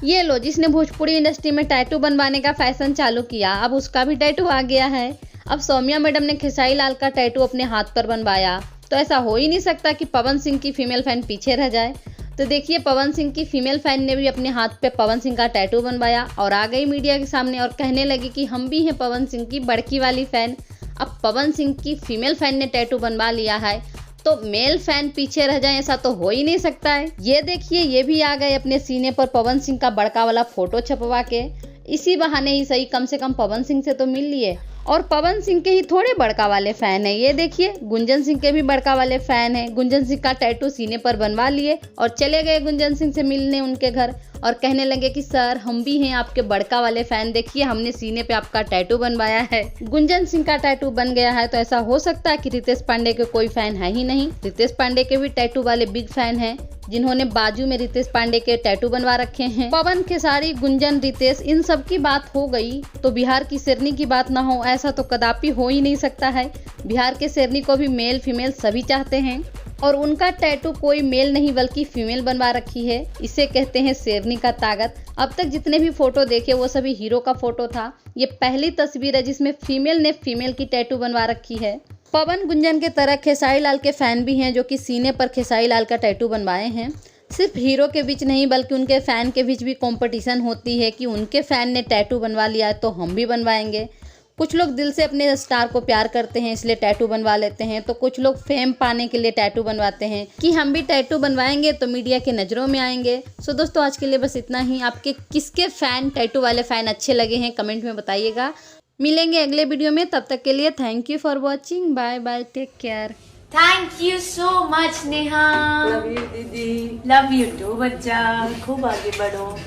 ये लो, जिसने भोजपुरी इंडस्ट्री में टैटू बनवाने का फैशन चालू किया, अब उसका भी टैटू आ गया है। अब सौम्या मैडम ने खेसारी लाल का टैटू अपने हाथ पर बनवाया, तो ऐसा हो ही नहीं सकता कि पवन सिंह की फीमेल फैन पीछे रह जाए। तो देखिए, पवन सिंह की फीमेल फैन ने भी अपने हाथ पे पवन सिंह का टैटू बनवाया और आ गई मीडिया के सामने और कहने लगी कि हम भी हैं पवन सिंह की बड़की वाली फैन। अब पवन सिंह की फीमेल फैन ने टैटू बनवा लिया है, तो मेल फैन पीछे रह जाए, ऐसा तो हो ही नहीं सकता है। ये देखिए, ये भी आ गए अपने सीने पर पवन सिंह का बड़का वाला फोटो छपवा के। इसी बहाने ही सही, कम से कम पवन सिंह से तो मिल लिए। और पवन सिंह के ही थोड़े बड़का वाले फैन है, ये देखिए गुंजन सिंह के भी बड़का वाले फैन है। गुंजन सिंह का टैटू सीने पर बनवा लिए और चले गए गुंजन सिंह से मिलने उनके घर और कहने लगे कि सर, हम भी हैं आपके बड़का वाले फैन, देखिए हमने सीने पे आपका टैटू बनवाया है। गुंजन सिंह का टैटू बन गया है, तो ऐसा हो सकता है कि रितेश पांडे के कोई फैन है ही नहीं। रितेश पांडे के भी टैटू वाले बिग फैन हैं, जिन्होंने बाजू में रितेश पांडे के टैटू बनवा रखे हैं। पवन, खेसारी, गुंजन, रितेश, इन सब की बात हो गई तो बिहार की शेरनी की बात ना हो, ऐसा तो कदापि हो ही नहीं सकता है। बिहार के शेरनी को भी मेल फीमेल सभी चाहते हैं और उनका टैटू कोई मेल नहीं बल्कि फीमेल बनवा रखी है। इसे कहते हैं शेरनी का ताकत। अब तक जितने भी फोटो देखे वो सभी हीरो का फोटो था। ये पहली तस्वीर है जिसमें फीमेल ने फीमेल की टैटू बनवा रखी है। पवन, गुंजन के तरह खेसारी लाल के फैन भी हैं जो कि सीने पर खेसारी लाल का टैटू बनवाए हैं। सिर्फ हीरो के बीच नहीं बल्कि उनके फैन के बीच भी कंपटीशन होती है कि उनके फैन ने टैटू बनवा लिया है तो हम भी बनवाएंगे। कुछ लोग दिल से अपने स्टार को प्यार करते हैं इसलिए टैटू बनवा लेते हैं, तो कुछ लोग फेम पाने के लिए टैटू बनवाते हैं कि हम भी टैटू बनवाएंगे तो मीडिया के नज़रों में आएंगे। सो दोस्तों, आज के लिए बस इतना ही। आपके किसके फैन, टैटू वाले फैन अच्छे लगे हैं, कमेंट में बताइएगा। मिलेंगे अगले वीडियो में, तब तक के लिए thank you for watching. Bye bye, take care. Thank you so much Neha. Love you didi. Love you too bachcha, खूब आगे बढ़ो।